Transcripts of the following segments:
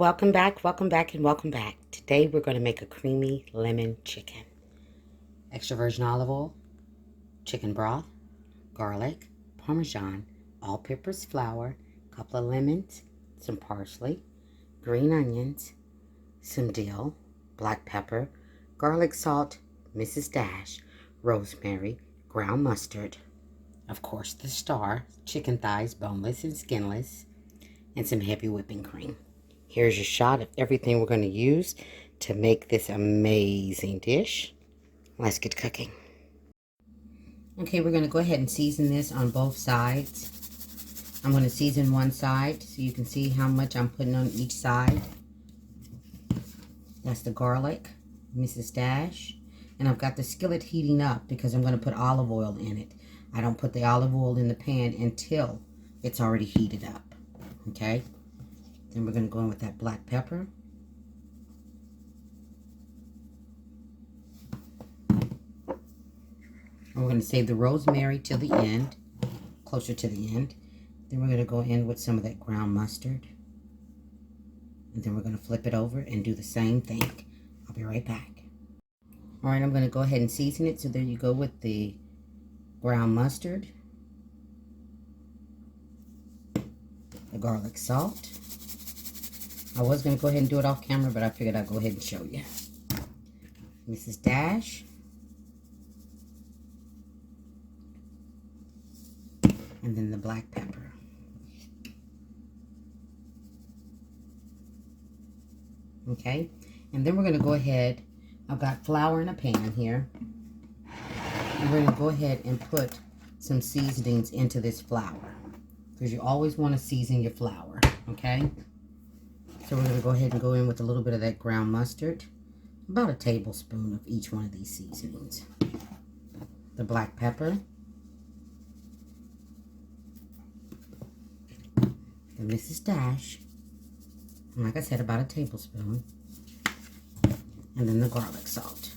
welcome back, welcome back, and welcome back. Today we're going to make a creamy lemon chicken. Extra virgin olive oil, chicken broth, garlic, Parmesan, all-purpose flour, a couple of lemons, some parsley, green onions, some dill, black pepper, garlic salt, Mrs. Dash, rosemary, ground mustard, of course the star, chicken thighs, boneless and skinless, and some heavy whipping cream. Here's your shot of everything we're going to use to make this amazing dish. Let's get cooking. Okay, we're going to go ahead and season this on both sides. I'm going to season one side so you can see how much I'm putting on each side. That's the garlic, Mrs. Dash. And I've got the skillet heating up because I'm going to put olive oil in it. I don't put the olive oil in the pan until it's already heated up. Okay? Then we're going to go in with that black pepper. And we're going to save the rosemary till the end, closer to the end. Then we're going to go in with some of that ground mustard. And then we're going to flip it over and do the same thing. I'll be right back. All right, I'm going to go ahead and season it. So there you go with the ground mustard, the garlic salt. I was going to go ahead and do it off camera, but I figured I'd go ahead and show you. Mrs. Dash. And then the black pepper. Okay. And then we're going to go ahead. I've got flour in a pan here. And we're going to go ahead and put some seasonings into this flour, because you always want to season your flour. Okay. So we're going to go ahead and go in with a little bit of that ground mustard. About a tablespoon of each one of these seasonings. The black pepper. The Mrs. Dash. And like I said, about a tablespoon. And then the garlic salt.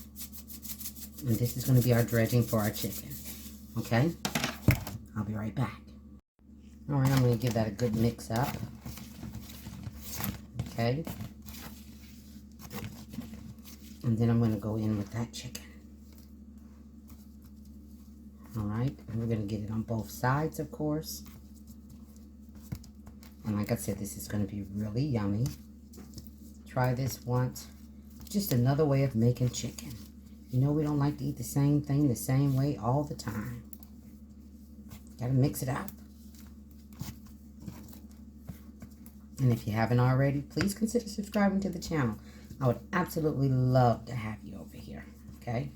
And this is going to be our dredging for our chicken. Okay? I'll be right back. Alright, I'm going to give that a good mix up. Okay. And then I'm going to go in with that chicken. Alright. And we're going to get it on both sides, of course. And like I said, this is going to be really yummy. Try this once. Just another way of making chicken. You know we don't like to eat the same thing the same way all the time. Gotta mix it up. And if you haven't already, please consider subscribing to the channel. I would absolutely love to have you over here, okay?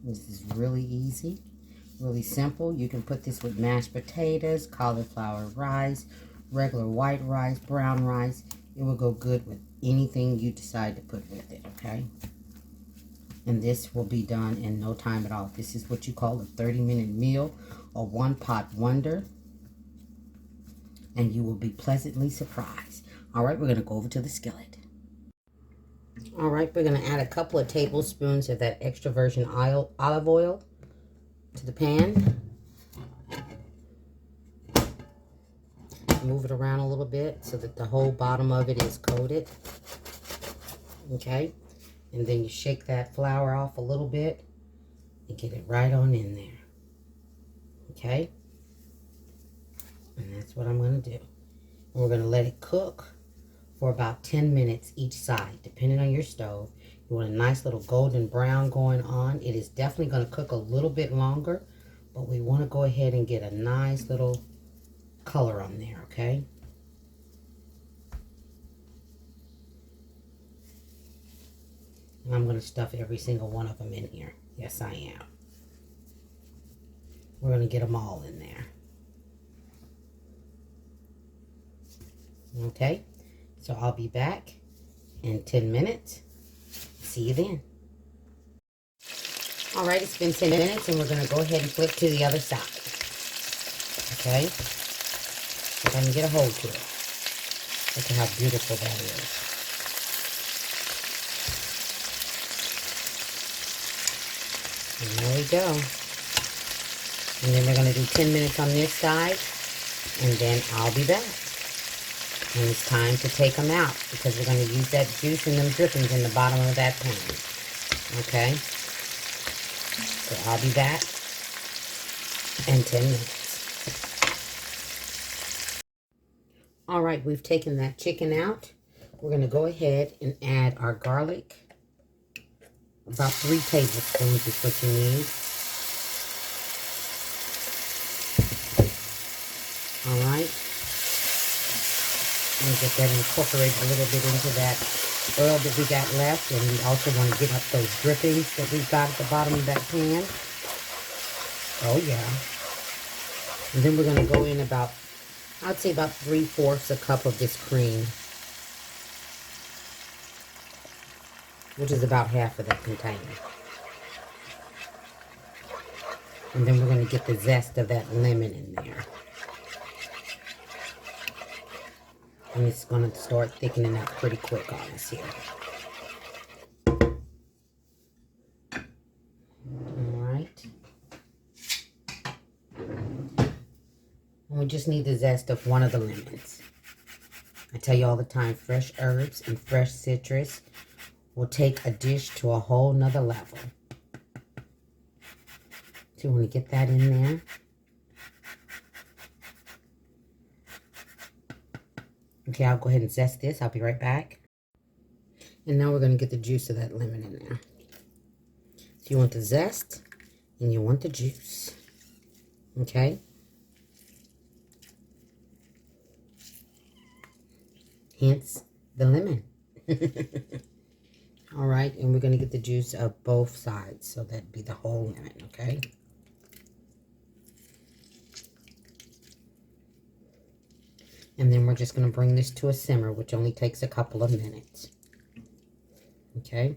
This is really easy, really simple. You can put this with mashed potatoes, cauliflower rice, regular white rice, brown rice. It will go good with anything you decide to put with it, okay? And this will be done in no time at all. This is what you call a 30-minute meal, a one-pot wonder. And you will be pleasantly surprised. All right, we're going to go over to the skillet. All right, we're going to add a couple of tablespoons of that extra virgin olive oil to the pan. Move it around a little bit so that the whole bottom of it is coated. Okay, and then you shake that flour off a little bit and get it right on in there. Okay, and that's what I'm going to do. And we're going to let it cook for about 10 minutes each side, depending on your stove. You want a nice little golden brown going on. It is definitely going to cook a little bit longer, but we want to go ahead and get a nice little color on there, okay? And I'm going to stuff every single one of them in here. Yes, I am. We're going to get them all in there. Okay, so I'll be back in 10 minutes. See you then. All right, it's been 10 minutes, and we're going to go ahead and flip to the other side. Okay, if I can get a hold to it. Look at how beautiful that is. And there we go. And then we're going to do 10 minutes on this side. and then I'll be back. And it's time to take them out because we're going to use that juice and them drippings in the bottom of that pan. Okay? So I'll be back in 10 minutes. All right, we've taken that chicken out. We're going to go ahead and add our garlic. About 3 tablespoons is what you need. All right. And get that incorporated a little bit into that oil that we got left. And we also want to get up those drippings that we've got at the bottom of that pan. Oh, yeah. And then we're going to go in about, I'd say about 3/4 a cup of this cream, which is about half of that container. And then we're going to get the zest of that lemon in there. And it's going to start thickening up pretty quick on us here. Alright. And we just need the zest of one of the lemons. I tell you all the time, fresh herbs and fresh citrus will take a dish to a whole nother level. So you want to get that in there. Okay, I'll go ahead and zest this. I'll be right back. And now we're going to get the juice of that lemon in there. So you want the zest and you want the juice. Okay? Hence the lemon. All right, and we're going to get the juice of both sides. So that'd be the whole lemon, okay? And then we're just going to bring this to a simmer, which only takes a couple of minutes. Okay?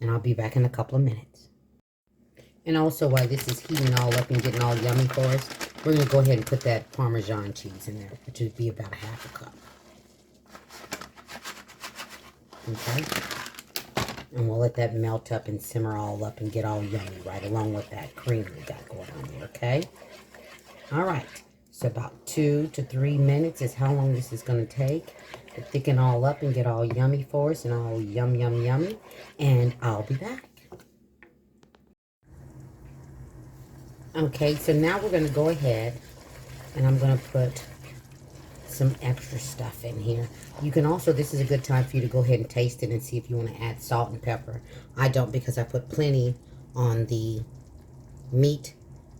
And I'll be back in a couple of minutes. And also, while this is heating all up and getting all yummy for us, we're going to go ahead and put that Parmesan cheese in there, which would be about 1/2 cup. Okay? And we'll let that melt up and simmer all up and get all yummy right along with that cream we got going on there, okay? All right, so about 2 to 3 minutes is how long this is going to take to thicken all up and get all yummy for us and all yummy. And I'll be back. Okay, so now we're going to go ahead and I'm going to put some extra stuff in here. You can also, this is a good time for you to go ahead and taste it and see if you want to add salt and pepper. I don't, because I put plenty on the meat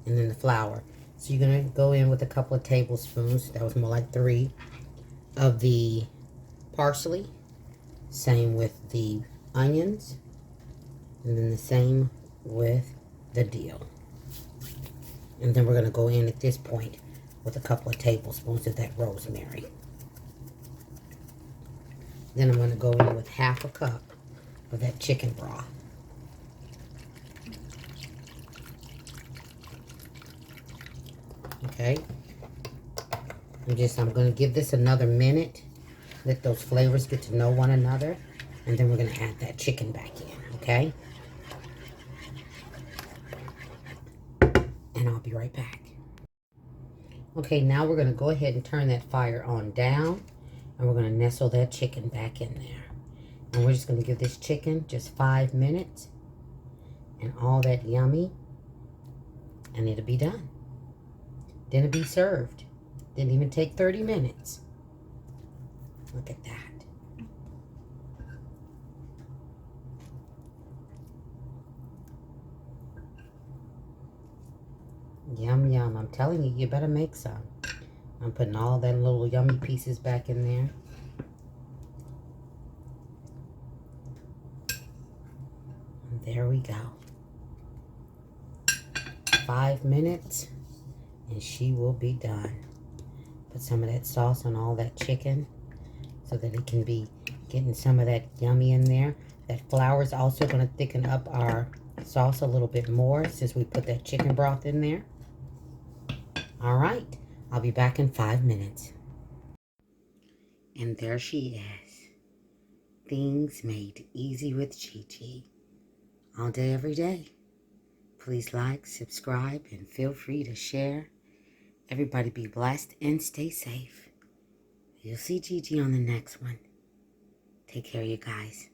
and then the flour. So you're going to go in with a couple of tablespoons, that was more like 3, of the parsley. Same with the onions. And then the same with the dill. And then we're going to go in at this point with a couple of tablespoons of that rosemary. Then I'm going to go in with 1/2 cup of that chicken broth. Okay, I'm going to give this another minute, let those flavors get to know one another, and then we're going to add that chicken back in, okay? And I'll be right back. Okay, now we're going to go ahead and turn that fire on down, and we're going to nestle that chicken back in there. And we're just going to give this chicken just 5 minutes, and all that yummy, and it'll be done. Then it'll be served. Didn't even take 30 minutes. Look at that. Yum, yum. I'm telling you, you better make some. I'm putting all that little yummy pieces back in there. And there we go. 5 minutes. And she will be done. Put some of that sauce on all that chicken so that it can be getting some of that yummy in there. That flour is also going to thicken up our sauce a little bit more since we put that chicken broth in there. All right, I'll be back in 5 minutes. And there she is. Things made easy with Chi-Chi. All day, every day. Please like, subscribe, and feel free to share. Everybody be blessed and stay safe. You'll see Gigi on the next one. Take care, you guys.